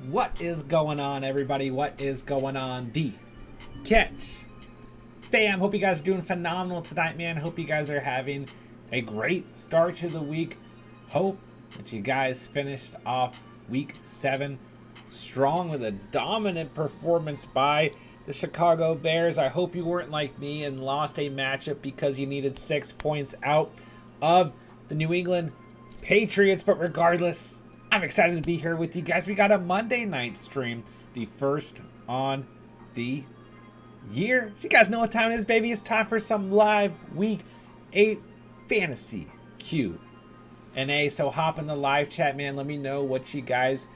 What is going on, everybody? What is going on? The Catch fam, hope you guys are doing phenomenal tonight, man. Hope you guys are having a great start to the week. Hope that you guys finished off week 7 strong with a dominant performance by the Chicago Bears. I hope you weren't like me and lost a matchup because you needed 6 points out of the New England Patriots. But regardless, I'm excited to be here with you guys. We got a Monday night stream, the first on the year. So you guys know what time it is, baby. It's time for some live week 8 fantasy Q&A. So hop in the live chat, man. Let me know what you guys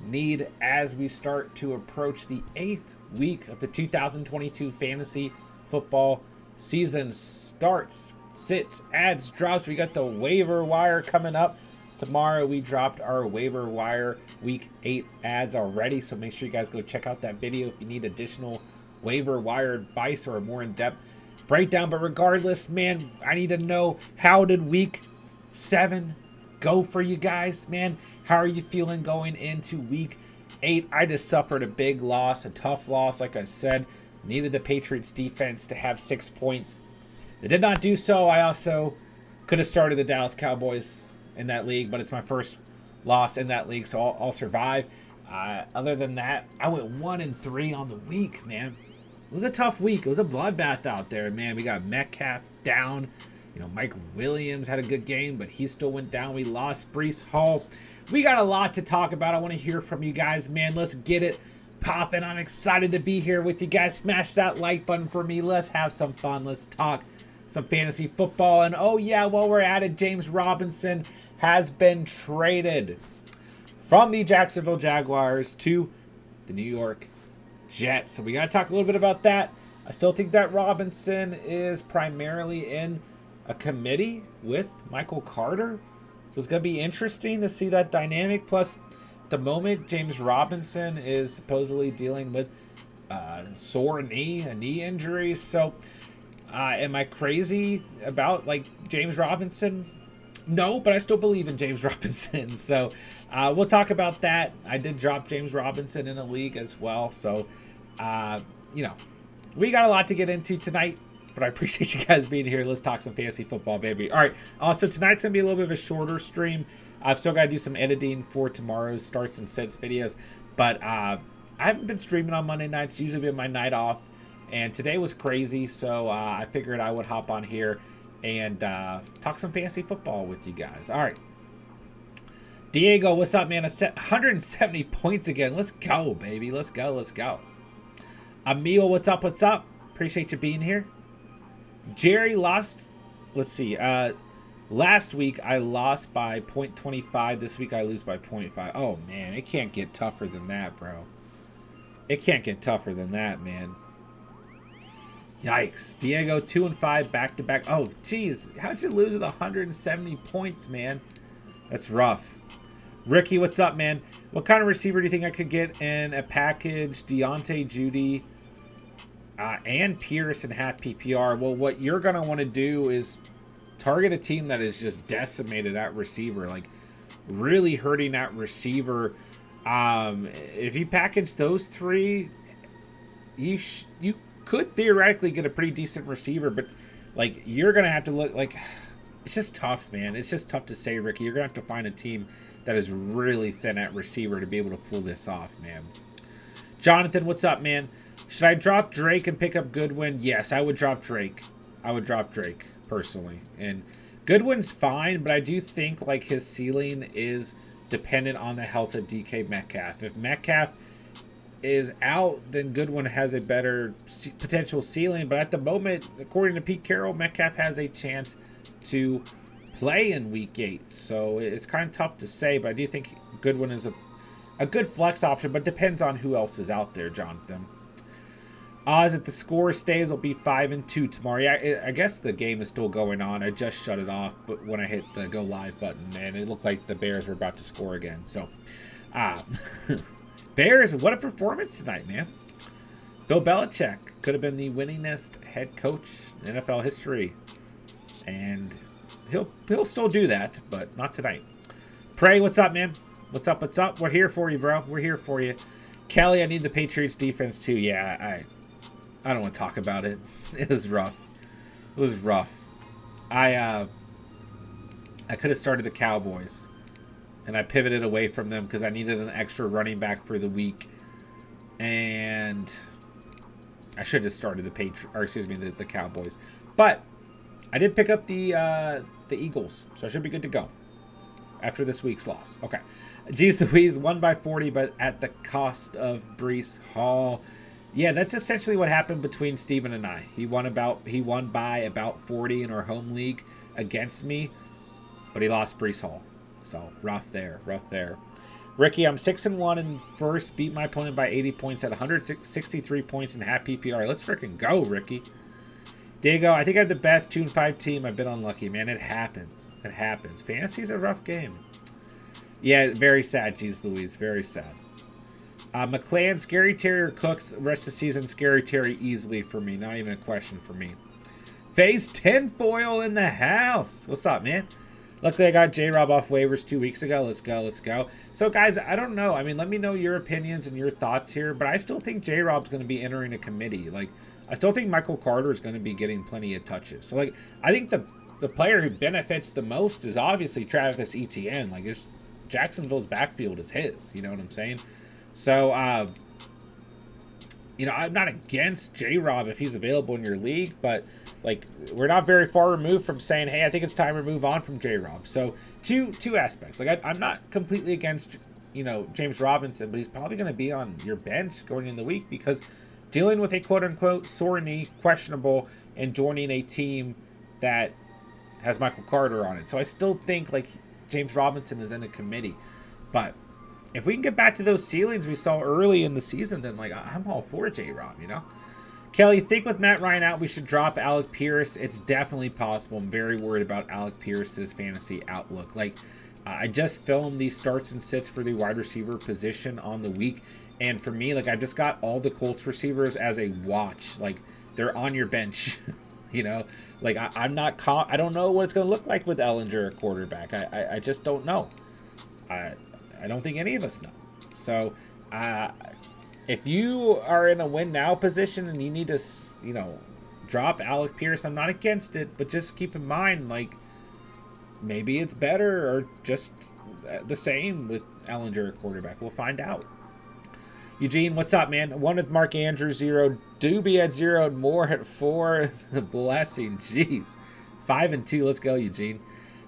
need as we start to approach the 8th week of the 2022 fantasy football season. Starts, sits, adds, drops. We got the waiver wire coming up. Tomorrow we dropped our waiver wire week 8 ads already, so make sure you guys go check out that video if you need additional waiver wire advice or a more in-depth breakdown. But regardless, man, I need to know, how did week 7 go for you guys, man? How are you feeling going into week 8? I just suffered a big loss, a tough loss. Like I said, needed the Patriots defense to have 6 points. They did not do so. I also could have started the Dallas Cowboys in that league, but it's my first loss in that league, so I'll survive. Other than that, I went 1-3 on the week, man. It was a tough week. It was a bloodbath out there, man. We got Metcalf down. You know, Mike Williams had a good game, but he still went down. We lost Breece Hall. We got a lot to talk about. I want to hear from you guys, man. Let's get it popping. I'm excited to be here with you guys. Smash that like button for me. Let's have some fun. Let's talk some fantasy football. And oh yeah, while we're at it, James Robinson has been traded from the Jacksonville Jaguars to the New York Jets. So we got to talk a little bit about that. I still think that Robinson is primarily in a committee with Michael Carter. So it's going to be interesting to see that dynamic. Plus, at the moment, James Robinson is supposedly dealing with a knee injury. So am I crazy about like James Robinson? No, but I still believe in James Robinson. So we'll talk about that. I did drop James Robinson in a league as well. So, you know, we got a lot to get into tonight, but I appreciate you guys being here. Let's talk some fantasy football, baby. All right. Also, tonight's going to be a little bit of a shorter stream. I've still got to do some editing for tomorrow's starts and sits videos, but I haven't been streaming on Monday nights. It's usually been my night off, and today was crazy. So I figured I would hop on here and talk some fantasy football with you guys. All right. Diego, what's up, man? 170 points again. Let's go, baby. Let's go. Let's go. Emil, what's up? What's up? Appreciate you being here. Jerry lost. Let's see. Last week, I lost by 0.25. This week, I lose by 0.5. Oh, man. It can't get tougher than that, bro. It can't get tougher than that, man. Yikes. Diego, 2-5 back-to-back. Oh, geez. How'd you lose with 170 points, man? That's rough. Ricky, what's up, man? What kind of receiver do you think I could get in a package? Deontay, Judy, and Pierce in half PPR. Well, what you're going to want to do is target a team that is just decimated at receiver. Like, really hurting that receiver. If you package those three, you could theoretically get a pretty decent receiver, but like you're gonna have to look like it's just tough, man. It's just tough to say, Ricky. You're gonna have to find a team that is really thin at receiver to be able to pull this off, man. Jonathan, what's up, man? Should I drop Drake and pick up Goodwin? Yes, I would drop Drake. I would drop Drake personally, and Goodwin's fine, but I do think like his ceiling is dependent on the health of DK Metcalf. If Metcalf is out, then Goodwin has a better potential ceiling. But at the moment, according to Pete Carroll, Metcalf has a chance to play in week 8. So it's kind of tough to say, but I do think Goodwin is a good flex option, but depends on who else is out there, Jonathan. Oz, if the score stays, it'll be 5-2 tomorrow. Yeah, I guess the game is still going on. I just shut it off, but when I hit the go live button, and it looked like the Bears were about to score again. So, Bears, what a performance tonight, man. Bill Belichick could have been the winningest head coach in NFL history. And he'll still do that, but not tonight. Prey, what's up, man? What's up? What's up? We're here for you, bro. We're here for you. Kelly, I need the Patriots defense too. Yeah, I don't want to talk about it. It was rough. It was rough. I could have started the Cowboys, and I pivoted away from them because I needed an extra running back for the week, and I should have started the Cowboys. But I did pick up the Eagles, so I should be good to go after this week's loss. Okay. Geez Louise won by 40, but at the cost of Breece Hall. Yeah, that's essentially what happened between Steven and I. He won by about 40 in our home league against me, but he lost Breece Hall. So rough there. Ricky, I'm 6-1 in first. Beat my opponent by 80 points at 163 points in half PPR. Let's freaking go, Ricky. Diego, I think I have the best 2-5 team. I've been unlucky, man. It happens. It happens. Fantasy's a rough game. Yeah, very sad, geez Louise. Very sad. McClan, Scary Terry or Cooks, rest of the season, Scary Terry easily for me. Not even a question for me. Phase 10 foil in the house. What's up, man? Luckily, I got J-Rob off waivers 2 weeks ago. Let's go, let's go. So, guys, I don't know. I mean, let me know your opinions and your thoughts here. But I still think J-Rob's going to be entering a committee. Like, I still think Michael Carter is going to be getting plenty of touches. So, like, I think the player who benefits the most is obviously Travis Etienne. Like, it's Jacksonville's backfield is his. You know what I'm saying? So, you know, I'm not against J-Rob if he's available in your league, but, like, we're not very far removed from saying, hey, I think it's time to move on from J-Rob. So, two aspects. Like, I'm not completely against, you know, James Robinson, but he's probably going to be on your bench going in the week because dealing with a quote-unquote sore knee, questionable, and joining a team that has Michael Carter on it. So, I still think, like, James Robinson is in a committee. But if we can get back to those ceilings we saw early in the season, then, like, I'm all for J-Rob, you know? Kelly, think with Matt Ryan out, we should drop Alec Pierce. It's definitely possible. I'm very worried about Alec Pierce's fantasy outlook. Like, I just filmed these starts and sits for the wide receiver position on the week. And for me, like, I just got all the Colts receivers as a watch. Like, they're on your bench, you know? Like, I don't know what it's going to look like with Ellinger at quarterback. I just don't know. I don't think any of us know. So, if you are in a win now position and you need to, you know, drop Alec Pierce, I'm not against it, but just keep in mind, like, maybe it's better or just the same with Ellinger at quarterback. We'll find out. Eugene, what's up, man? 1 with Mark Andrews, 0. Doobie at 0 and more at 4. Blessing, jeez. 5 and 2. Let's go, Eugene.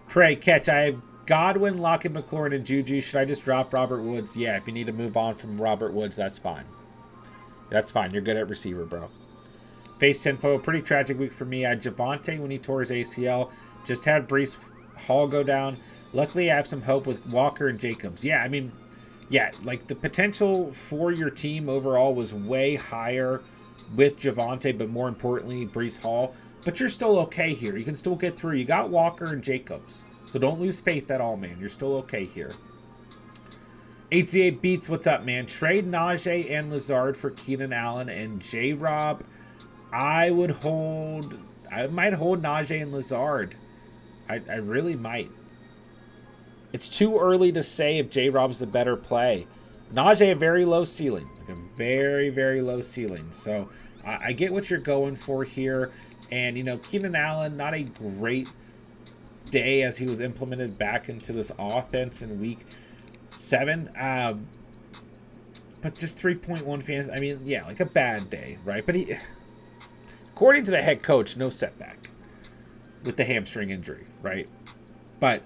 Pray, catch. I have Godwin, Lockett, McLaurin, and Juju. Should I just drop Robert Woods? Yeah, if you need to move on from Robert Woods, that's fine. That's fine. You're good at receiver, bro. Face 10 foe. Pretty tragic week for me. I had Javonte when he tore his ACL. Just had Breece Hall go down. Luckily, I have some hope with Walker and Jacobs. Yeah, I mean, yeah, like the potential for your team overall was way higher with Javonte, but more importantly, Breece Hall. But you're still okay here. You can still get through. You got Walker and Jacobs. So don't lose faith at all, man. You're still okay here. 88 Beats, what's up, man? Trade Najee and Lazard for Keenan Allen and J-Rob. I might hold Najee and Lazard. I really might. It's too early to say if J-Rob's the better play. Najee, a very low ceiling. Like a very, very low ceiling. So I get what you're going for here. And, you know, Keenan Allen, not a great day as he was implemented back into this offense in week 7. But just 3.1 fans. I mean, yeah, like a bad day, right? But he, according to the head coach, no setback with the hamstring injury, right? But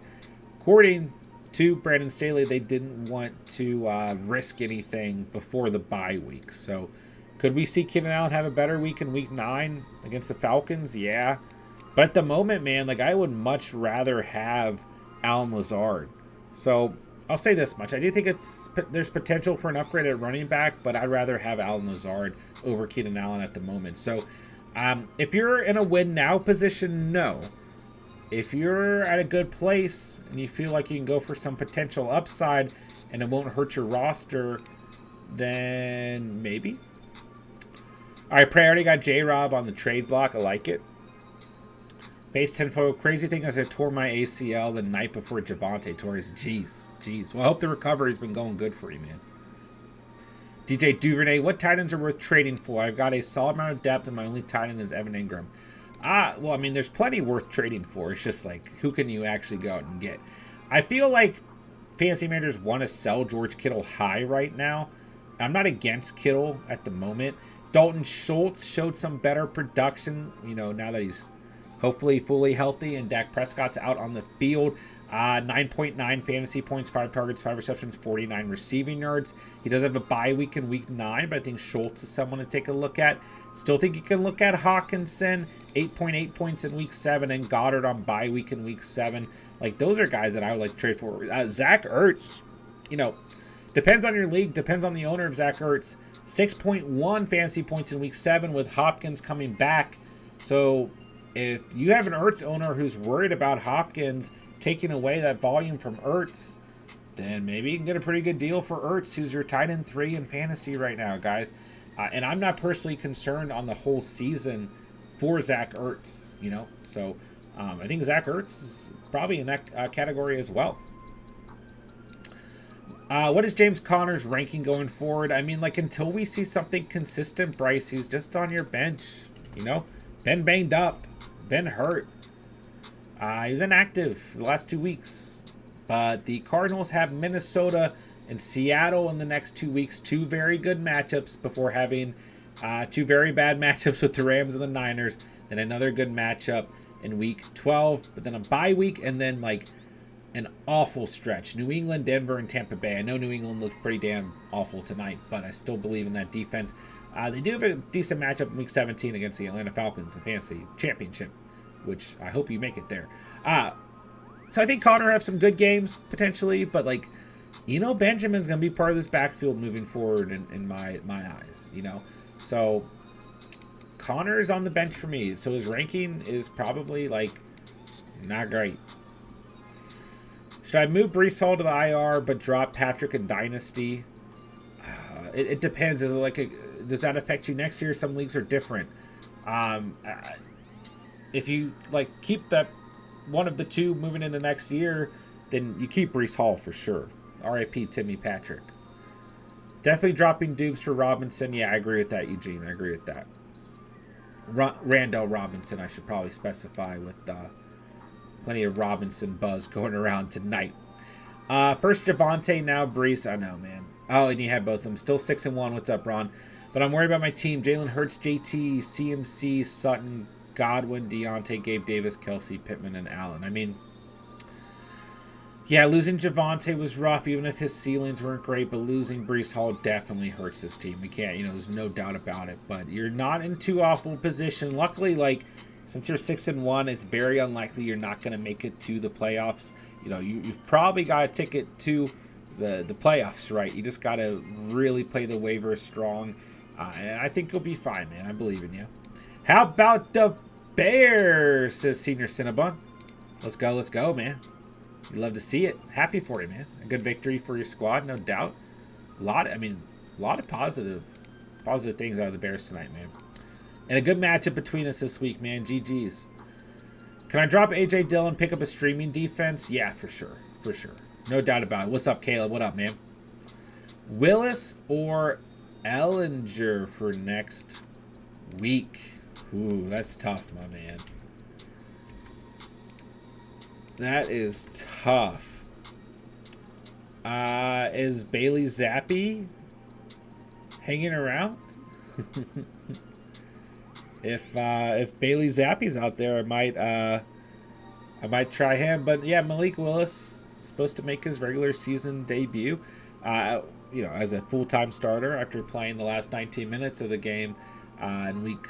according to Brandon Staley, they didn't want to risk anything before the bye week. So could we see Keenan Allen have a better week in week 9 against the Falcons? Yeah. But at the moment, man, like I would much rather have Allen Lazard. So I'll say this much. I do think there's potential for an upgrade at running back, but I'd rather have Allen Lazard over Keenan Allen at the moment. So if you're in a win now position, no. If you're at a good place and you feel like you can go for some potential upside and it won't hurt your roster, then maybe. All right, Pray, I already got J-Rob on the trade block. I like it. Face tinfoil. Crazy thing is I tore my ACL the night before Javante tore his. Jeez. Well, I hope the recovery's been going good for you, man. DJ Duvernay, what tight ends are worth trading for? I've got a solid amount of depth, and my only tight end is Evan Ingram. Well, I mean, there's plenty worth trading for. It's just like, who can you actually go out and get? I feel like fantasy managers want to sell George Kittle high right now. I'm not against Kittle at the moment. Dalton Schultz showed some better production, you know, now that he's hopefully fully healthy and Dak Prescott's out on the field. 9.9 fantasy points, 5 targets, 5 receptions, 49 receiving yards. He does have a bye week in week 9, but I think Schultz is someone to take a look at. Still think you can look at Hawkinson, 8.8 points in week 7, and Goddard on bye week in week 7. Like, those are guys that I would like to trade for. Zach Ertz, you know, depends on your league, depends on the owner of Zach Ertz. 6.1 fantasy points in week 7 with Hopkins coming back. So if you have an Ertz owner who's worried about Hopkins taking away that volume from Ertz, then maybe you can get a pretty good deal for Ertz, who's your tight end 3 in fantasy right now, guys. And I'm not personally concerned on the whole season for Zach Ertz, you know. So I think Zach Ertz is probably in that category as well. What is James Conner's ranking going forward? I mean, like, until we see something consistent, Bryce, he's just on your bench, you know. Been banged up, been hurt. He's inactive the last 2 weeks. But the Cardinals have Minnesota and Seattle in the next 2 weeks. 2 very good matchups before having 2 very bad matchups with the Rams and the Niners. Then another good matchup in week 12. But then a bye week and then, like, an awful stretch. New England, Denver, and Tampa Bay. I know New England looked pretty damn awful tonight, but I still believe in that defense. They do have a decent matchup in week 17 against the Atlanta Falcons in fantasy championship, which I hope you make it there. So I think Connor have some good games potentially, but like, you know, Benjamin's going to be part of this backfield moving forward in my eyes, you know. So Connor is on the bench for me. So his ranking is probably like not great. Should I move Breece Hall to the IR but drop Patrick in Dynasty? It depends. Is it like does that affect you next year? Some leagues are different. If you like keep that one of the two moving into next year, then you keep Breece Hall for sure. R.I.P. Timmy Patrick. Definitely dropping Dubes for Robinson. Yeah, I agree with that, Eugene. I agree with that. Randall Robinson, I should probably specify, with plenty of Robinson buzz going around tonight. First Javante, now Breece. I know, man. Oh, and you had both of them. Still 6-1. What's up, Ron? But I'm worried about my team. Jalen Hurts, JT, CMC, Sutton, Godwin, Deontay, Gabe Davis, Kelsey, Pittman, and Allen. I mean, yeah, losing Javante was rough, even if his ceilings weren't great, but losing Breece Hall definitely hurts this team. We can't, you know, there's no doubt about it. But you're not in too awful position. Luckily, like, since you're 6-1, it's very unlikely you're not going to make it to the playoffs. You know, you've probably got a ticket to the playoffs, right? You just got to really play the waiver strong. And I think you'll be fine, man. I believe in you. How about the Bears, says Senior Cinnabon. Let's go, man. You love to see it. Happy for you, man. A good victory for your squad, no doubt. A lot of positive things out of the Bears tonight, man. And a good matchup between us this week, man. GG's. Can I drop A.J. Dillon, pick up a streaming defense? Yeah, for sure. For sure. No doubt about it. What's up, Caleb? What up, man? Willis or Ellinger for next week? Ooh, that's tough, my man. That is tough. Is Bailey Zappi hanging around? If Bailey Zappi's out there, I might try him. But yeah, Malik Willis is supposed to make his regular season debut. You know, as a full-time starter after playing the last 19 minutes of the game in week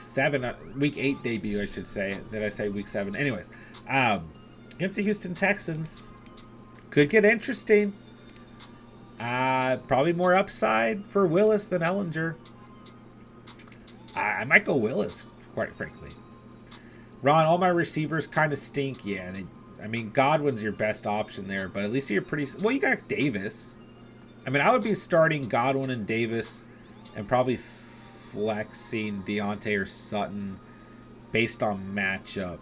8 debut, I should say. Did I say week 7? Anyways, against the Houston Texans, could get interesting. Probably more upside for Willis than Ellinger. I might go Willis, quite frankly. Ron, all my receivers kind of stink. Yeah, I mean, Godwin's your best option there, but at least you're pretty... Well, you got Davis. I mean, I would be starting Godwin and Davis and probably flexing Deontay or Sutton based on matchup.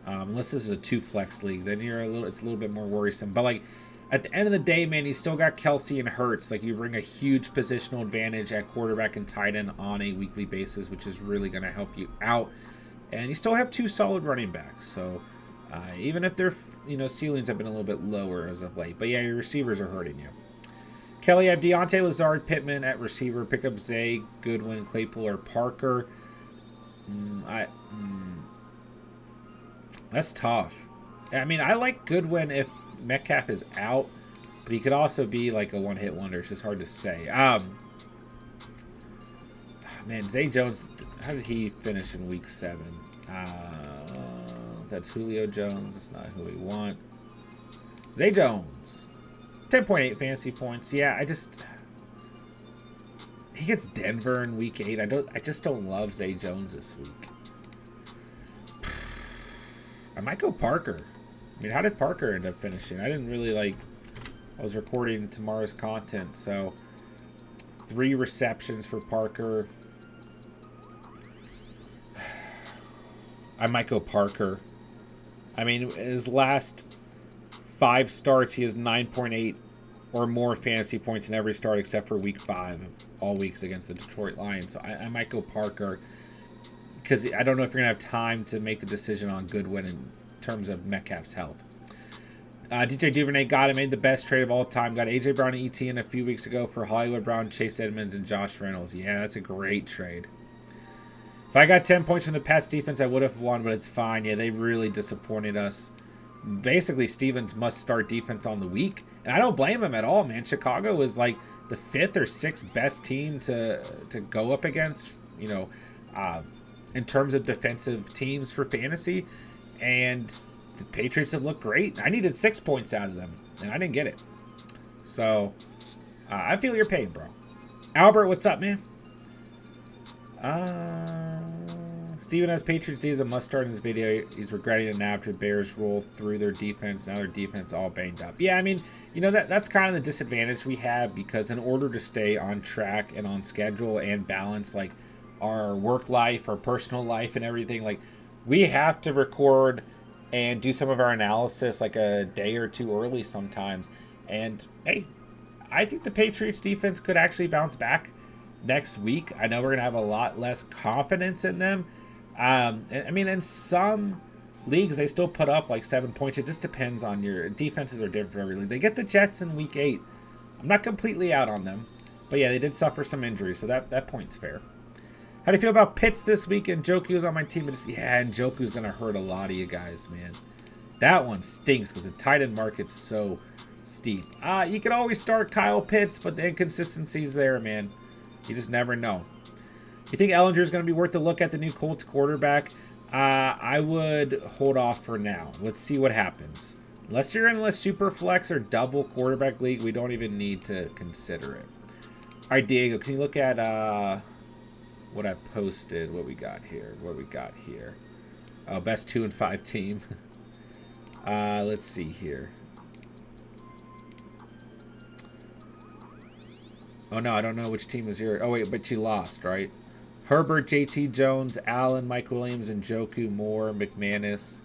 Unless this is a 2-flex league, then it's a little bit more worrisome. But like at the end of the day, man, you still got Kelsey and Hurts. Like, you bring a huge positional advantage at quarterback and tight end on a weekly basis, which is really going to help you out. And you still have 2 solid running backs. So even if their ceilings have been a little bit lower as of late, but yeah, your receivers are hurting you. Kelly, I have Deontay, Lazard, Pittman at receiver. Pick up Zay, Goodwin, Claypool, or Parker. That's tough. I mean, I like Goodwin if Metcalf is out, but he could also be like a one-hit wonder. It's just hard to say. Man, Zay Jones, how did he finish in week 7? That's Julio Jones. That's not who we want. Zay Jones, 10.8 fantasy points. Yeah, he gets Denver in week 8. I just don't love Zay Jones this week. I might go Parker. I mean, how did Parker end up finishing? I didn't really I was recording tomorrow's content, so 3 receptions for Parker. I might go Parker. I mean, his last 5 starts, he has 9.8 or more fantasy points in every start except for week 5 of all weeks against the Detroit Lions. So I might go Parker because I don't know if you're going to have time to make the decision on Goodwin in terms of Metcalf's health. DJ Duvernay made the best trade of all time. Got A.J. Brown and ETN a few weeks ago for Hollywood Brown, Chase Edmonds, and Josh Reynolds. Yeah, that's a great trade. If I got 10 points from the Pats defense, I would have won, but it's fine. Yeah, they really disappointed us. Basically, Stevens must start defense on the week. And I don't blame him at all, man. Chicago was like the 5th or 6th best team to go up against, in terms of defensive teams for fantasy. And the Patriots have looked great. I needed 6 points out of them, and I didn't get it. So, I feel your pain, bro. Albert, what's up, man? Steven has Patriots D as a must start in his video. He's regretting it now after Bears roll through their defense. Now their defense all banged up. Yeah, I mean, that's kind of the disadvantage we have, because in order to stay on track and on schedule and balance like our work life, our personal life, and everything, we have to record and do some of our analysis like a day or 2 early sometimes. And hey, I think the Patriots defense could actually bounce back next week. I know we're gonna have a lot less confidence in them. I mean, in some leagues they still put up 7 points. It just depends on your defenses are different for every league. They get the Jets in week 8. I'm not completely out on them, but yeah, they did suffer some injuries, so that point's fair. How do you feel about Pitts this week? And Njoku's on my team. Yeah, and Njoku's gonna hurt a lot of you guys, man. That one stinks because the tight end market's so steep. You can always start Kyle Pitts, but the inconsistency's there, man. You just never know. You think Ellinger is going to be worth a look at, the new Colts quarterback? I would hold off for now. Let's see what happens. Unless you're in a super flex or double quarterback league, we don't even need to consider it. All right, Diego, can you look at what I posted? What we got here? Oh, best 2 and 5 team. Let's see here. Oh, no, I don't know which team was here. Oh, wait, but you lost, right? Herbert, JT Jones, Allen, Mike Williams, and Njoku, Moore, McManus.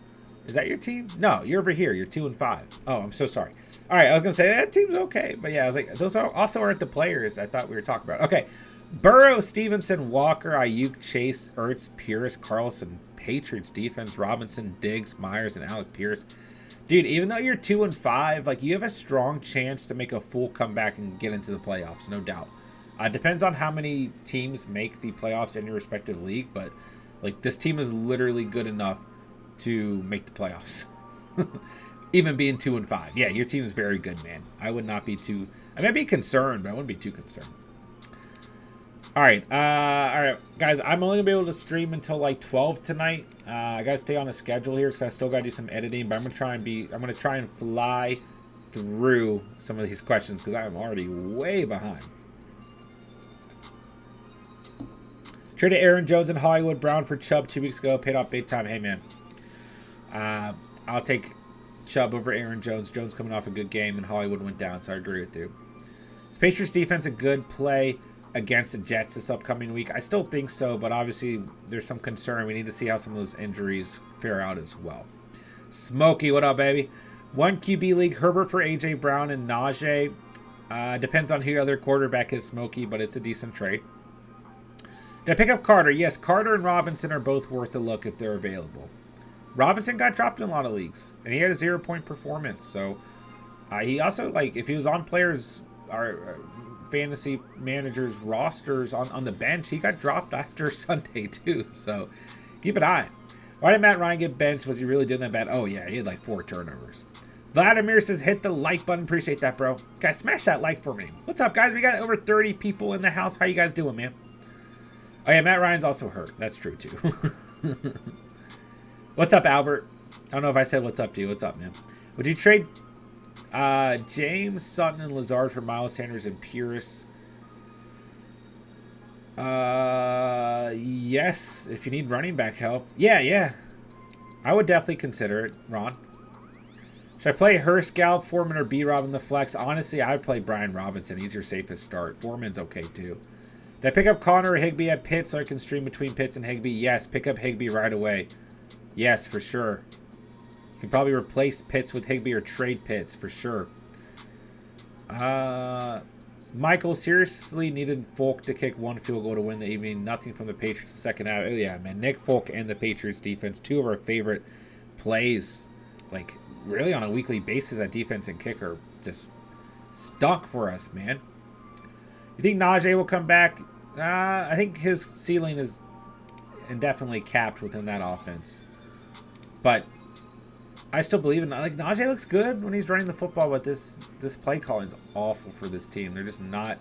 Is that your team? No, you're over here. You're 2 and 5. Oh, I'm so sorry. All right, I was going to say, that team's okay. But yeah, I was like, those also aren't the players I thought we were talking about. Okay, Burrow, Stevenson, Walker, Ayuk, Chase, Ertz, Pierce, Carlson, Patriots defense, Robinson, Diggs, Myers, and Alec Pierce. Dude, even though you're 2 and 5, you have a strong chance to make a full comeback and get into the playoffs, no doubt. Depends on how many teams make the playoffs in your respective league, but this team is literally good enough to make the playoffs. Even being 2 and 5. Yeah, your team is very good, man. I would not be too. I might be concerned, but I wouldn't be too concerned. All right, guys. I'm only gonna be able to stream until 12 tonight. I gotta stay on a schedule here because I still gotta do some editing. But I'm gonna try and fly through some of these questions because I'm already way behind. Traded Aaron Jones and Hollywood Brown for Chubb 2 weeks ago. Paid off big time. Hey, man. I'll take Chubb over Aaron Jones. Jones coming off a good game, and Hollywood went down, so I agree with you. Is Patriots defense a good play against the Jets this upcoming week? I still think so, but obviously there's some concern. We need to see how some of those injuries fare out as well. Smokey, what up, baby? 1 QB league, Herbert for A.J. Brown and Najee. Depends on who your other quarterback is, Smokey, but it's a decent trade. Did I pick up Carter? Yes, Carter and Robinson are both worth a look if they're available. Robinson got dropped in a lot of leagues, and he had a 0-point performance. So he also, like, if he was on players or fantasy managers' rosters on the bench, he got dropped after Sunday too. So keep an eye. Why did Matt Ryan get benched? Was he really doing that bad? Oh yeah, he had like 4 turnovers. Vladimir says, hit the like button. Appreciate that, bro. Guys, smash that like for me. What's up, guys? We got over 30 people in the house. How you guys doing, man? Oh yeah, Matt Ryan's also hurt. That's true too. What's up, Albert? I don't know if I said what's up to you. What's up, man? Would you trade James, Sutton, and Lazard for Miles Sanders and Pierce? Yes, if you need running back help. Yeah. I would definitely consider it, Ron. Should I play Hurst, Gallup, Foreman, or B-Rob in the flex? Honestly, I would play Brian Robinson. He's your safest start. Foreman's okay, too. Did I pick up Connor or Higbee at Pitt so I can stream between Pitts and Higbee? Yes, pick up Higbee right away. Yes, for sure. You can probably replace Pitts with Higbee or trade Pitts, for sure. Michael seriously needed Folk to kick 1 field goal to win the evening. Nothing from the Patriots second half. Oh, yeah, man. Nick Folk and the Patriots defense, 2 of our favorite plays. Like, really on a weekly basis, that defense and kicker just stuck for us, man. You think Najee will come back? I think his ceiling is indefinitely capped within that offense. But I still believe in, like, Najee looks good when he's running the football, but this play calling is awful for this team. They're just not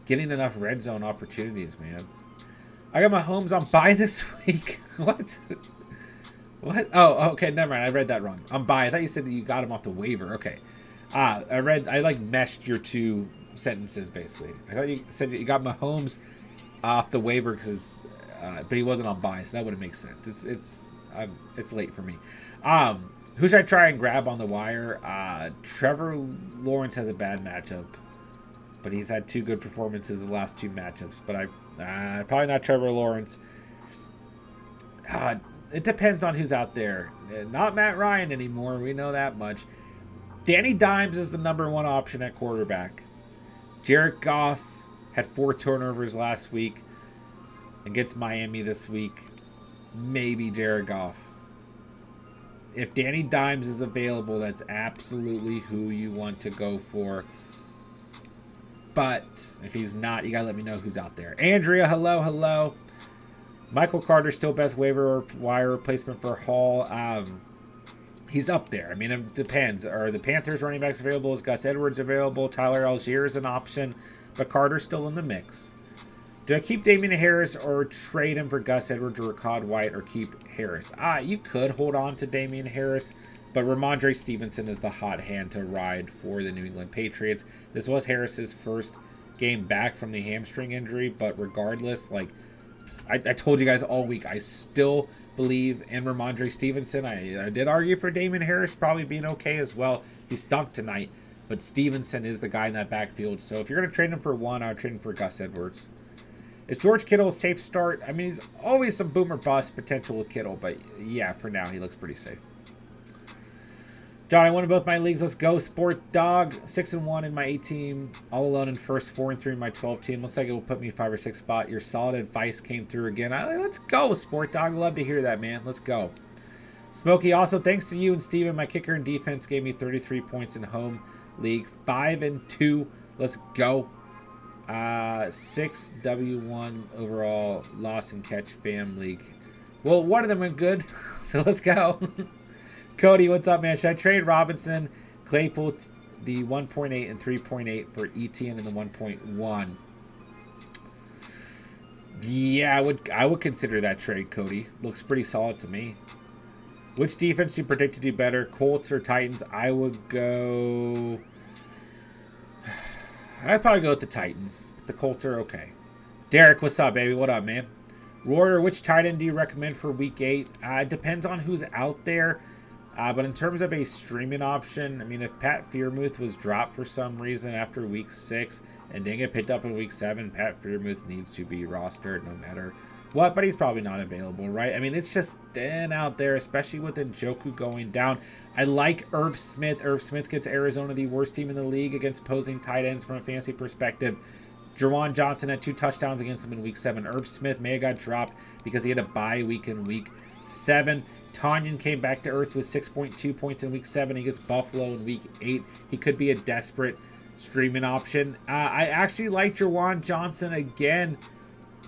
getting enough red zone opportunities, man. I got my Mahomes on bye this week. What? What? Oh, okay, never mind. I read that wrong. On bye. I thought you said that you got him off the waiver. Okay. I like meshed your 2 sentences basically. I thought you said you got Mahomes off the waiver because, but he wasn't on bye, so that wouldn't make sense. It's late for me. Who should I try and grab on the wire? Trevor Lawrence has a bad matchup, but he's had 2 good performances the last 2 matchups. But probably not Trevor Lawrence. It depends on who's out there. Not Matt Ryan anymore. We know that much. Danny Dimes is the #1 option at quarterback. Jared Goff had 4 turnovers last week against Miami this week. Maybe Jared Goff. If Danny Dimes is available, that's absolutely who you want to go for. But if he's not, you got to let me know who's out there. Andrea, hello. Michael Carter, still best waiver wire replacement for Hall. He's up there. I mean, it depends. Are the Panthers running backs available? Is Gus Edwards available? Tyler Algier is an option, but Carter's still in the mix. Do I keep Damian Harris or trade him for Gus Edwards or Rachaad White or keep Harris? You could hold on to Damian Harris, but Ramondre Stevenson is the hot hand to ride for the New England Patriots. This was Harris's first game back from the hamstring injury, but regardless, like I told you guys all week, I still believe in Ramondre Stevenson. I did argue for Damian Harris probably being okay as well. He stunk tonight, but Stevenson is the guy in that backfield. So if you're going to trade him for one, I would trade him for Gus Edwards. Is George Kittle a safe start? I mean, he's always some boomer bust potential with Kittle, but yeah, for now, he looks pretty safe. John, I won in both my leagues. Let's go, Sport Dog. 6-1 in my 8 team. All alone in first, 4-3 in my 12 team. Looks like it will put me 5 or 6 spot. Your solid advice came through again. Let's go, Sport Dog. Love to hear that, man. Let's go. Smokey, also thanks to you and Steven, my kicker and defense gave me 33 points in home league. 5-2. Let's go. 6 W1 overall loss and catch fam league. Well, one of them went good, so let's go. Cody, what's up, man? Should I trade Robinson, Claypool, the 1.8 and 3.8 for ETN and the 1.1? Yeah, I would consider that trade, Cody. Looks pretty solid to me. Which defense do you predict to do better, Colts or Titans? I would go... I'd probably go with the Titans. But the Colts are okay. Derek, what's up, baby? What up, man? Royer, which tight end do you recommend for Week 8? It depends on who's out there. But in terms of a streaming option, I mean, if Pat Freiermuth was dropped for some reason after Week 6 and didn't get picked up in Week 7, Pat Freiermuth needs to be rostered no matter What? But he's probably not available, right? I mean, it's just thin out there, especially with Njoku going down. I like Irv Smith. Irv Smith gets Arizona the worst team in the league against opposing tight ends from a fantasy perspective. Jon Dawson had 2 touchdowns against him in week 7. Irv Smith may have got dropped because he had a bye week in week 7. Tanyan came back to earth with 6.2 points in week 7. He gets Buffalo in week 8. He could be a desperate streaming option. I actually like Jon Dawson again.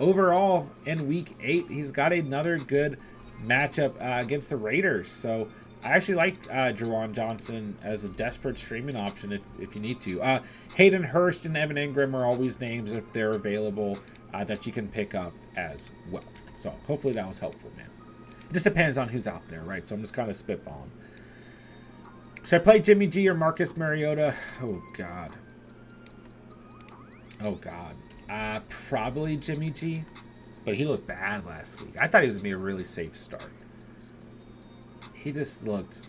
Overall, in week 8, he's got another good matchup against the Raiders. So I actually like Jon Dawson as a desperate streaming option if you need to. Hayden Hurst and Evan Ingram are always names if they're available that you can pick up as well. So hopefully that was helpful, man. It just depends on who's out there, right? So I'm just kind of spitballing. Should I play Jimmy G or Marcus Mariota? Oh, God. Oh, God. Probably Jimmy G, but he looked bad last week. I thought he was going to be a really safe start. He just looked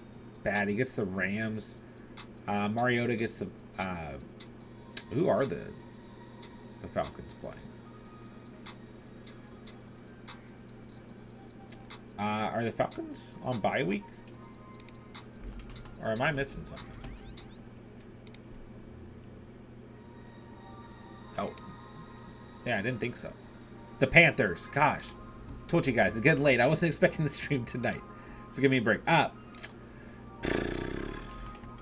bad. He gets the Rams. Mariota gets the... who are the Falcons playing? Are the Falcons on bye week? Or am I missing something? Oh. Yeah, I didn't think so. The Panthers. Gosh. Told you guys. It's getting late. I wasn't expecting the stream tonight. So give me a break.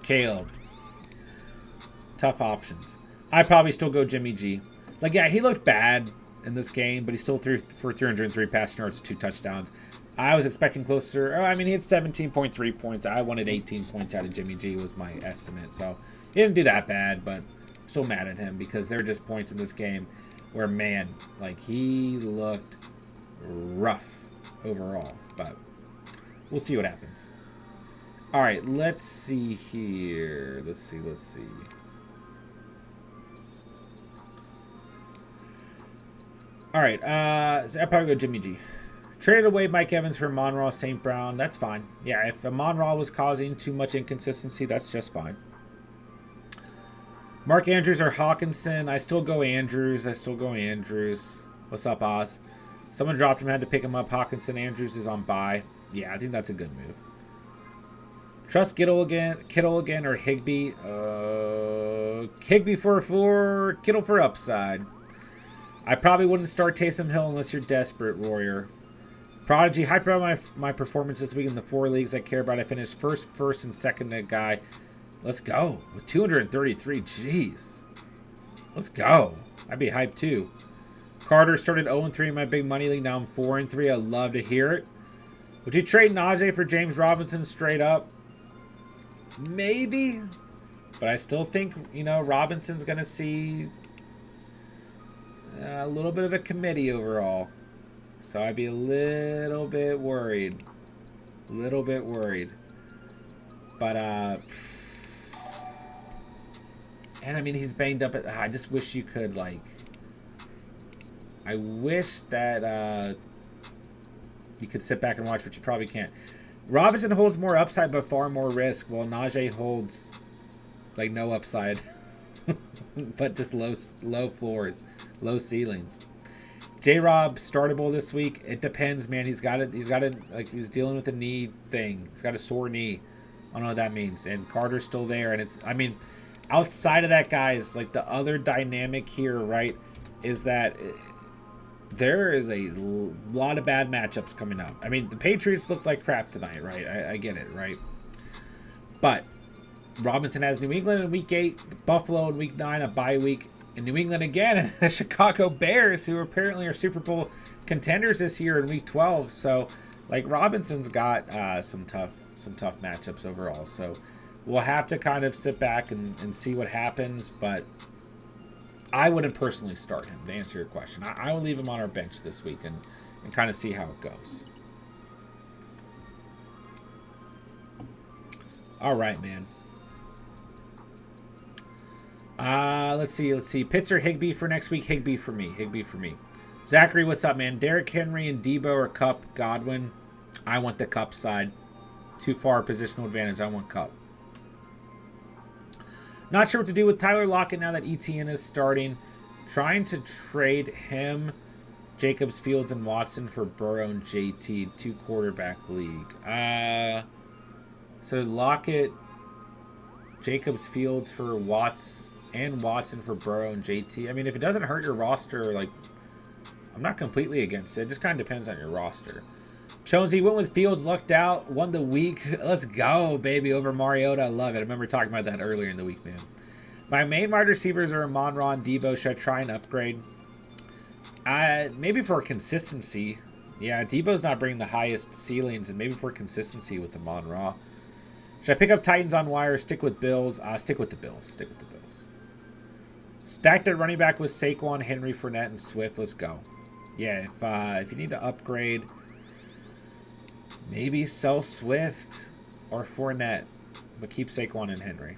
Caleb. Tough options. I'd probably still go Jimmy G. Like, yeah, he looked bad in this game, but he still threw for 303 passing yards, 2 touchdowns. I was expecting closer. I mean, he had 17.3 points. I wanted 18 points out of Jimmy G was my estimate. So he didn't do that bad, but I'm still mad at him because there are just points in this game where, man, like, he looked rough overall. But we'll see what happens. All right, let's see here. Let's see. All right, so I'll probably go Jimmy G. Traded away Mike Evans for Amon-Ra St. Brown. That's fine. Yeah, if Amon-Ra was causing too much inconsistency, that's just fine. Mark Andrews or Hawkinson. I still go Andrews. What's up, Oz? Someone dropped him, had to pick him up. Hawkinson. Andrews is on bye. Yeah, I think that's a good move. Trust Kittle again or Higbee. Higbee for Kittle for upside. I probably wouldn't start Taysom Hill unless you're desperate, Warrior. Prodigy, hype about my performance this week in the 4 leagues I care about. I finished first, and second guy. Let's go. With 233. Jeez. Let's go. I'd be hyped too. Carter started 0-3 in my big money league. Now I'm 4-3. I love to hear it. Would you trade Najee for James Robinson straight up? Maybe. But I still think, Robinson's going to see a little bit of a committee overall. So I'd be a little bit worried. But, and I mean, he's banged up. I just wish you could, I wish that you could sit back and watch, but you probably can't. Robinson holds more upside, but far more risk, while Najee holds, no upside. But just low floors, low ceilings. J-Rob startable this week. It depends, man. He's he's dealing with a knee thing. He's got a sore knee. I don't know what that means. And Carter's still there. And outside of that, guys, the other dynamic here, right, is that there is a lot of bad matchups coming up. I mean, the Patriots looked like crap tonight, right? I get it, right? But Robinson has New England in week 8, Buffalo in week 9, a bye week, and New England again, and the Chicago Bears, who apparently are Super Bowl contenders this year in week 12. So, Robinson's got some tough matchups overall. So we'll have to kind of sit back and see what happens, but I wouldn't personally start him, to answer your question. I would leave him on our bench this week and kind of see how it goes. All right, man. Let's see. Pitts or Higbee for next week? Higbee for me. Zachary, what's up, man? Derrick Henry and Debo or Kupp, Godwin? I want the Kupp side. Too far positional advantage. I want Kupp. Not sure what to do with Tyler Lockett now that ETN is starting. Trying to trade him Jacobs, Fields, and Watson for Burrow and JT. 2 quarterback league. So Lockett, Jacobs, Fields for Watson for Burrow and JT. I mean, if it doesn't hurt your roster, like, I'm not completely against it. It just kind of depends on your roster. Jonesy went with Fields, lucked out, won the week. Let's go, baby, over Mariota. I love it. I remember talking about that earlier in the week, man. My main wide receivers are Amon-Ra and Debo. Should I try and upgrade? Maybe for consistency. Yeah, Debo's not bringing the highest ceilings, and maybe for consistency with Amon-Ra. Should I pick up Titans on wire? Stick with Bills. Stick with the Bills. Stick with the Bills. Stacked at running back with Saquon, Henry, Fournette, and Swift. Let's go. Yeah, if you need to upgrade, maybe sell Swift or Fournette, but keep Saquon and Henry.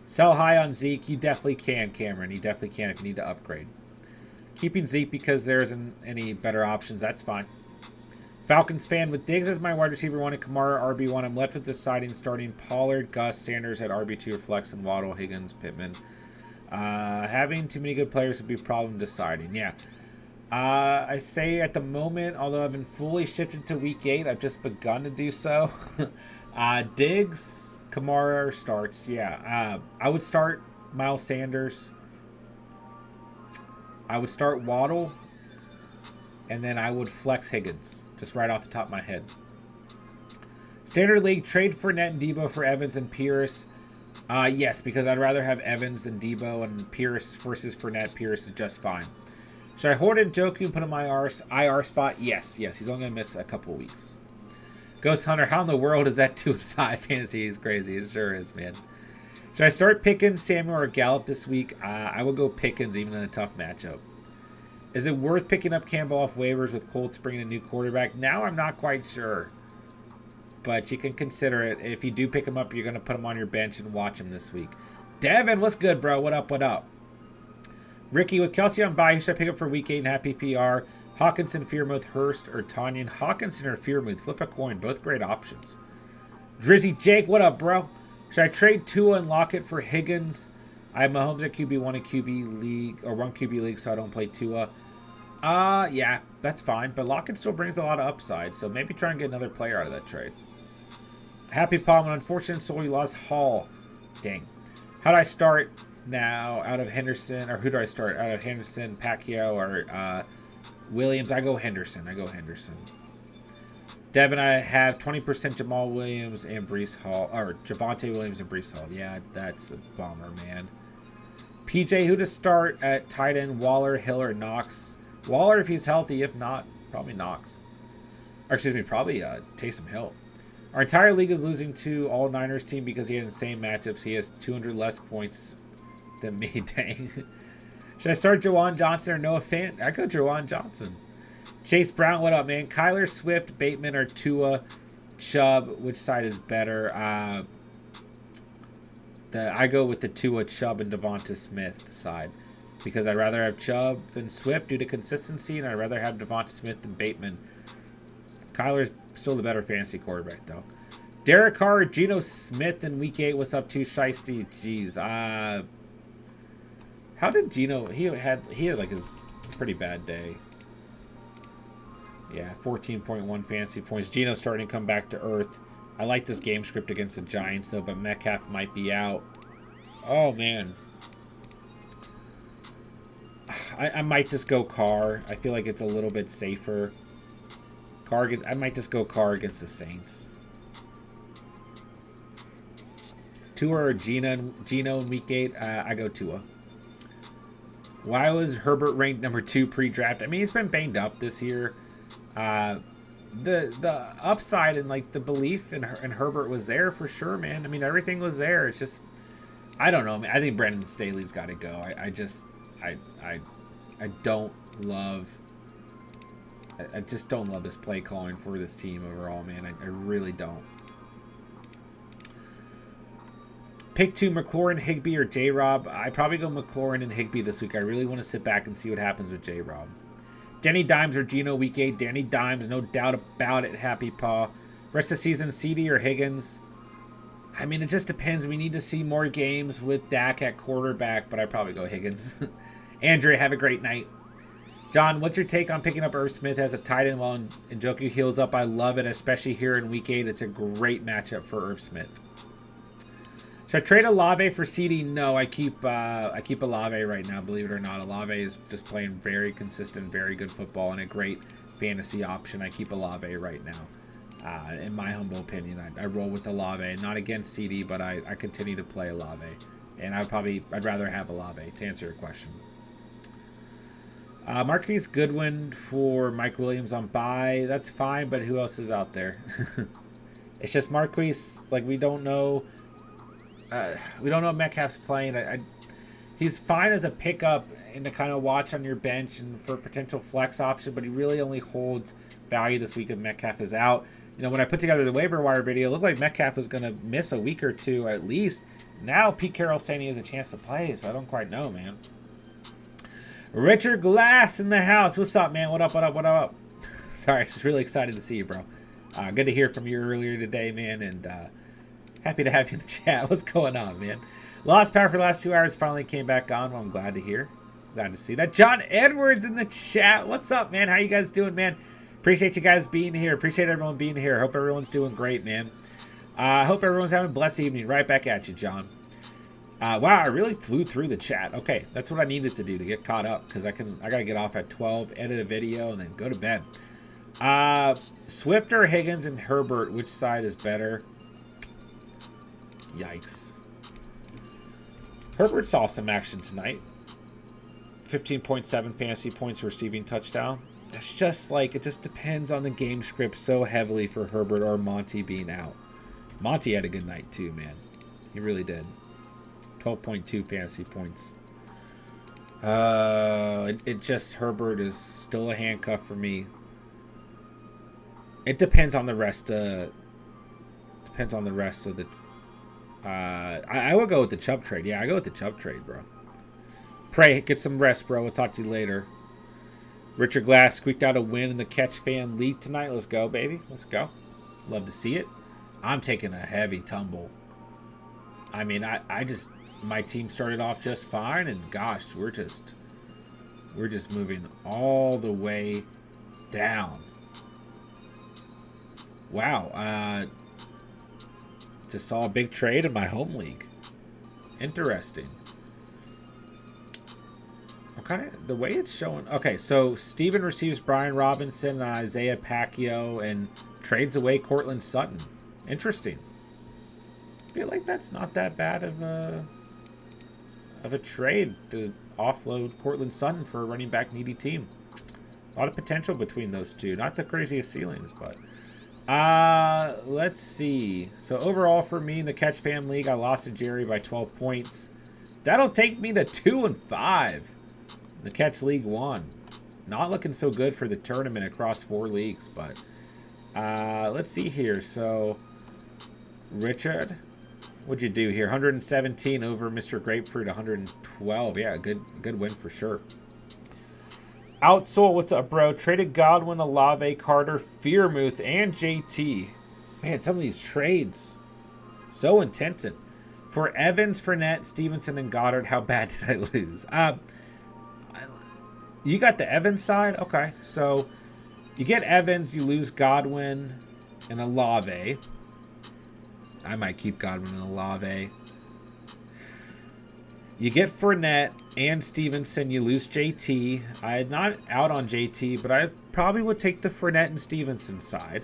Sell high on Zeke. You definitely can, Cameron. You definitely can if you need to upgrade. Keeping Zeke because there isn't any better options. That's fine. Falcons fan with Diggs as my wide receiver 1 and Kamara RB1. I'm left with deciding starting Pollard, Gus, Sanders at RB2 or flex, and Waddle, Higgins, Pittman. Having too many good players would be a problem deciding. Yeah. I say at the moment, although I've been fully shifted to week 8, I've just begun to do so. Diggs, Kamara starts. Yeah. I would start Miles Sanders. I would start Waddle. And then I would flex Higgins. Just right off the top of my head. Standard League, trade Fournette and Debo for Evans and Pierce. Yes, because I'd rather have Evans than Debo, and Pierce versus Fournette. Pierce is just fine. Should I hoard in Joku and put him in my IR spot? Yes. He's only going to miss a couple weeks. Ghost Hunter, how in the world is that 2-5 fantasy? He's crazy. It sure is, man. Should I start Pickens, Samuel, or Gallup this week? I would go Pickens even in a tough matchup. Is it worth picking up Campbell off waivers with Colts bringing a new quarterback? Now I'm not quite sure. But you can consider it. If you do pick him up, you're going to put him on your bench and watch him this week. Devin, what's good, bro? What up? Ricky, with Kelsey on bye, who should I pick up for week 8 and happy PR? Hawkinson, Fearmouth, Hurst, or Tanyan? Hawkinson or Fearmouth? Flip a coin. Both great options. Drizzy Jake, what up, bro? Should I trade Tua and Lockett for Higgins? I have Mahomes at QB1 in QB league, or 1 QB league, so I don't play Tua. Yeah, that's fine. But Lockett still brings a lot of upside, so maybe try and get another player out of that trade. Happy Palm, an unfortunate soul, you lost Hall. Dang. How do I start now out of Henderson? Or who do I start? Out of Henderson, Pacquiao, or Williams? I go Henderson. Devin, I have 20% Jamal Williams and Breece Hall. Or Javonte Williams and Breece Hall. Yeah, that's a bummer, man. PJ, who to start at tight end? Waller, Hill, or Knox? Waller if he's healthy. If not, probably Knox. Or excuse me, probably Taysom Hill. Our entire league is losing to all Niners team because he had insane matchups. He has 200 less points than me. Dang. Should I start Jawan Johnson or Noah Fant? I go Jawan Johnson. Chase Brown, what up, man? Kyler, Swift, Bateman, or Tua, Chubb. Which side is better? I go with the Tua, Chubb, and Devonta Smith side. Because I'd rather have Chubb than Swift due to consistency, and I'd rather have Devonta Smith than Bateman. Kyler's still the better fantasy quarterback, though. Derek Carr, Geno Smith in Week 8. What's up, too, Shiesty? Jeez. How did Geno... He had like his pretty bad day. Yeah, 14.1 fantasy points. Geno's starting to come back to earth. I like this game script against the Giants, though, but Metcalf might be out. Oh, man. I might just go Carr. I feel like it's a little bit safer. I might just go Carr against the Saints. Tua or Geno in Week 8? I go Tua. Why was Herbert ranked number 2 pre-draft? I mean, he's been banged up this year. The upside and like the belief in Herbert was there for sure, man. I mean, everything was there. It's just, I don't know, man. I think Brandon Staley's got to go. I don't love. I just don't love this play calling for this team overall, man. I really don't. Pick 2, McLaurin, Higbee, or J-Rob. I probably go McLaurin and Higbee this week. I really want to sit back and see what happens with J-Rob. Danny Dimes or Geno Week 8. Danny Dimes, no doubt about it. Happy Paw. Rest of the season, CD or Higgins. I mean, it just depends. We need to see more games with Dak at quarterback, but I'd probably go Higgins. Andrea, have a great night. John, what's your take on picking up Irv Smith as a tight end while Njoku heals up? I love it, especially here in Week 8. It's a great matchup for Irv Smith. Should I trade Olave for CD? No, I keep Olave right now, believe it or not. Olave is just playing very consistent, very good football, and a great fantasy option. I keep Olave right now. In my humble opinion, I roll with Olave. Not against CD, but I continue to play Olave. And I'd rather have Olave, to answer your question. Marquise Goodwin for Mike Williams on bye. That's fine, but who else is out there? It's just Marquise. Like, we don't know. We don't know if Metcalf's playing. He's fine as a pickup and to kind of watch on your bench and for a potential flex option, but he really only holds value this week if Metcalf is out. You know, when I put together the waiver wire video, it looked like Metcalf was going to miss a week or two at least. Now Pete Carroll's saying he has a chance to play, so I don't quite know, man. Richard Glass in the house. What's up, man? What up, what up, what up? Sorry, just really excited to see you, bro. Good to hear from you earlier today, man, and happy to have you in the chat. What's going on, man? Lost power for the last 2 hours. Finally came back on. Well, I'm glad to hear. Glad to see that. John Edwards in the chat. What's up, man? How you guys doing, man? Appreciate you guys being here. Appreciate everyone being here. Hope everyone's doing great, man. Hope everyone's having a blessed evening. Right back at you, John. Wow, I really flew through the chat. Okay, that's what I needed to do to get caught up because I gotta get off at 12, edit a video, and then go to bed. Swift or Higgins and Herbert, which side is better? Yikes. Herbert saw some action tonight. 15.7 fantasy points receiving touchdown. It's just like, it just depends on the game script so heavily for Herbert or Monty being out. Monty had a good night too, man. He really did. 12.2 fantasy points. It just, Herbert is still a handcuff for me. It depends on the rest of the I will go with the Chubb trade. Yeah, I go with the Chubb trade, bro. Pray, get some rest, bro. We'll talk to you later. Richard Glass squeaked out a win in the Catch Fan League tonight. Let's go, baby. Let's go. Love to see it. I'm taking a heavy tumble. I mean, my team started off just fine, and gosh, we're just moving all the way down. Wow. Just saw a big trade in my home league. Interesting. Okay, the way it's showing. Okay, so Steven receives Brian Robinson and Isaiah Pacquiao and trades away Cortland Sutton. Interesting. I feel like that's not that bad of a trade to offload Cortland Sutton for a running back needy team. A lot of potential between those two. Not the craziest ceilings, but let's see. So overall for me in the Catch Fam League, I lost to Jerry by 12 points. That'll take me to 2-5. The Catch League 1. Not looking so good for the tournament across 4 leagues, but let's see here. So Richard, what'd you do here? 117 over Mr. Grapefruit, 112. Yeah, good win for sure. Outsoul, what's up, bro? Traded Godwin, Olave, Carter, Fearmouth, and JT. Man, some of these trades, so intensive. For Evans, Fournette, Stevenson, and Goddard, how bad did I lose? You got the Evans side? Okay, so you get Evans, you lose Godwin and Olave. I might keep Godwin and Olave. You get Fournette and Stevenson. You lose JT. I'm not out on JT, but I probably would take the Fournette and Stevenson side.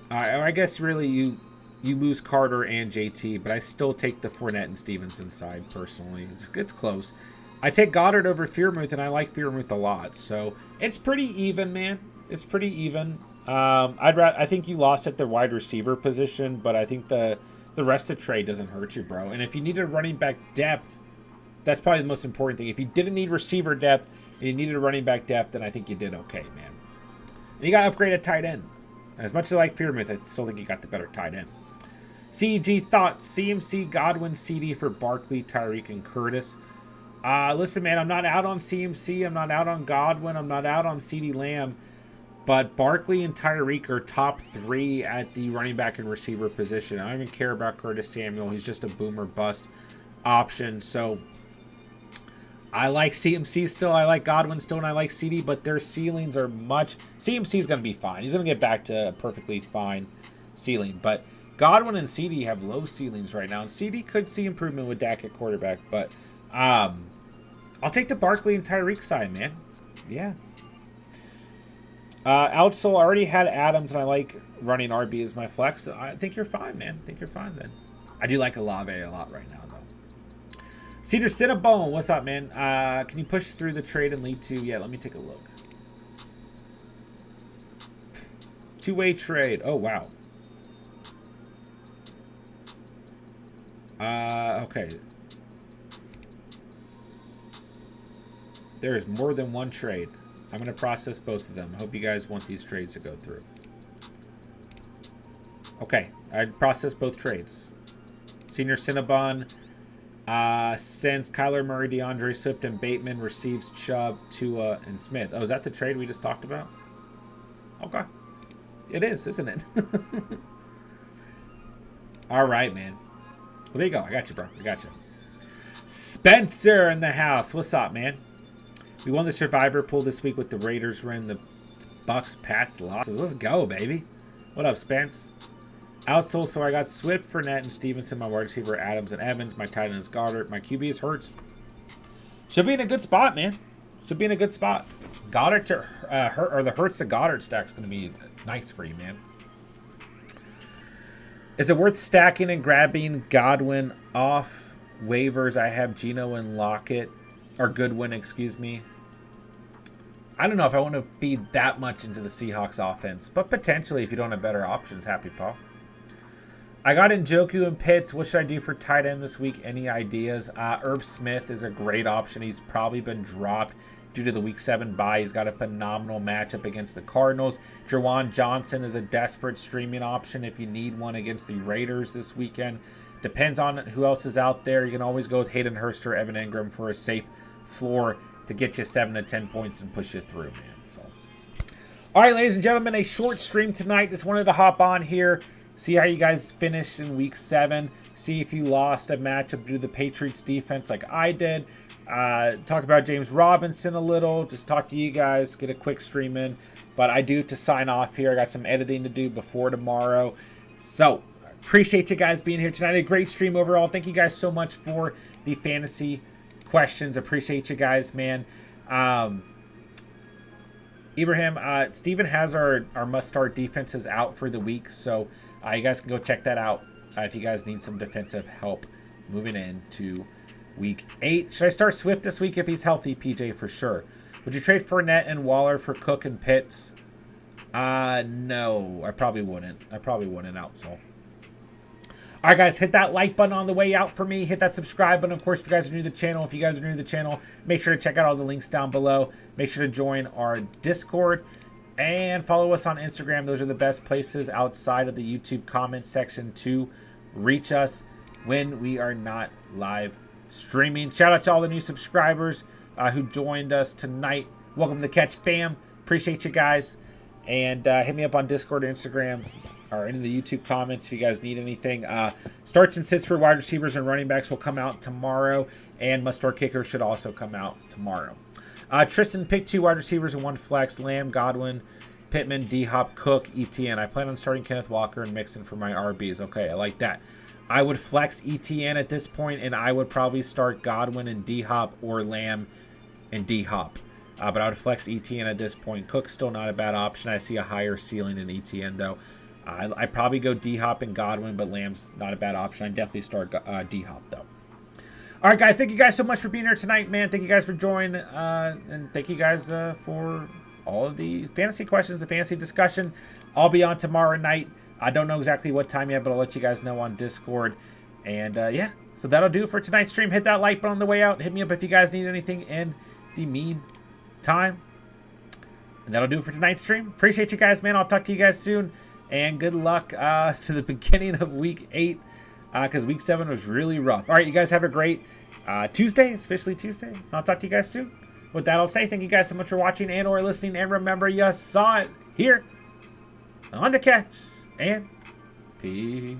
I guess really you lose Carter and JT, but I still take the Fournette and Stevenson side personally. It's close. I take Goddard over Fearmouth, and I like Fearmouth a lot. So it's pretty even, man. It's pretty even. I think you lost at the wide receiver position, but I think the rest of the trade doesn't hurt you, bro. And if you needed running back depth, that's probably the most important thing. If you didn't need receiver depth and you needed a running back depth, then I think you did okay, man. And you got to upgrade at tight end. As much as I like Fearmouth, I still think you got the better tight end. CEG thoughts: CMC, Godwin, CD for Barkley, Tyreek, and Curtis. Listen, man, I'm not out on CMC. I'm not out on Godwin. I'm not out on CeeDee Lamb. But Barkley and Tyreek are top 3 at the running back and receiver position. I don't even care about Curtis Samuel. He's just a boomer bust option. So I like CMC still. I like Godwin still, and I like CD, but their ceilings are much... CMC is going to be fine. He's going to get back to a perfectly fine ceiling. But Godwin and CD have low ceilings right now. And CD could see improvement with Dak at quarterback. But I'll take the Barkley and Tyreek side, man. Yeah. Outsole already had Adams, and I like running RB as my flex. I think you're fine, man. I think you're fine then. I do like Olave a lot right now, though. Cedar Cinnabone, what's up, man? Can you push through the trade and lead to... Yeah, let me take a look. Two-way trade. Oh, wow. Okay. There's more than one trade. I'm going to process both of them. I hope you guys want these trades to go through. Okay. I processed both trades. Senior Cinnabon... since Kyler Murray, DeAndre Swift, and Bateman receives Chubb, Tua, and Smith. Oh, is that the trade we just talked about? Okay. It is, isn't it? All right, man. Well, there you go. I got you, bro. I got you. Spencer in the house. What's up, man? We won the Survivor pool this week with the Raiders win, the Bucks, Pats, losses. Let's go, baby. What up, Spence? Outsole, so I got Swift, Fournette, and Stevenson. My wide receiver, Adams and Evans. My tight end is Goddard. My QB is Hurts. Should be in a good spot, man. Should be in a good spot. Goddard to the Hurts to Goddard stack is going to be nice for you, man. Is it worth stacking and grabbing Godwin off waivers? I have Geno and Lockett, or Goodwin, excuse me. I don't know if I want to feed that much into the Seahawks offense, but potentially if you don't have better options, happy Paul. I got Njoku and Pitts. What should I do for tight end this week? Any ideas? Irv Smith is a great option. He's probably been dropped due to the Week 7 bye. He's got a phenomenal matchup against the Cardinals. Jawan Johnson is a desperate streaming option if you need one against the Raiders this weekend. Depends on who else is out there. You can always go with Hayden Hurst or Evan Ingram for a safe floor to get you 7 to 10 points and push you through, man. So, all right, ladies and gentlemen, a short stream tonight. Just wanted to hop on here. See how you guys finished in Week 7. See if you lost a matchup due to the Patriots defense like I did. Talk about James Robinson a little. Just talk to you guys. Get a quick stream in. But I do have to sign off here. I got some editing to do before tomorrow. So, appreciate you guys being here tonight. A great stream overall. Thank you guys so much for the fantasy questions. Appreciate you guys, man. Ibrahim, Steven has our must-start defenses out for the week. So, you guys can go check that out if you guys need some defensive help moving into Week 8. Should I start Swift this week if he's healthy, PJ, for sure? Would you trade Fournette and Waller for Cook and Pitts? No, I probably wouldn't. Outsole. All right, guys, hit that like button on the way out for me. Hit that subscribe button. Of course, if you guys are new to the channel, make sure to check out all the links down below. Make sure to join our Discord. And follow us on Instagram. Those are the best places outside of the YouTube comment section to reach us when we are not live streaming. Shout out to all the new subscribers who joined us tonight. Welcome to the Catch fam. Appreciate you guys. And hit me up on Discord or Instagram or in the YouTube comments if you guys need anything. Starts and sits for wide receivers and running backs will come out tomorrow. And must-start kicker should also come out tomorrow. Tristan picked 2 wide receivers and 1 flex. Lamb, Godwin, Pittman, D-Hop, Cook, ETN. I plan on starting Kenneth Walker and Mixon for my RBs. Okay, I like that. I would flex ETN at this point, and I would probably start Godwin and D-Hop or Lamb and D-Hop. But I would flex ETN at this point. Cook's still not a bad option. I see a higher ceiling in ETN, though. I'd probably go D-Hop and Godwin, but Lamb's not a bad option. I'd definitely start D-Hop, though. All right, guys. Thank you guys so much for being here tonight, man. Thank you guys for joining. And thank you guys for all of the fantasy questions, the fantasy discussion. I'll be on tomorrow night. I don't know exactly what time yet, but I'll let you guys know on Discord. And, yeah. So that'll do it for tonight's stream. Hit that like button on the way out. Hit me up if you guys need anything in the meantime. And that'll do it for tonight's stream. Appreciate you guys, man. I'll talk to you guys soon. And good luck to the beginning of Week 8. Because Week 7 was really rough. All right, you guys have a great Tuesday. It's officially Tuesday. I'll talk to you guys soon. With that, I'll say thank you guys so much for watching and or listening. And remember, you saw it here on The Catch. And peace.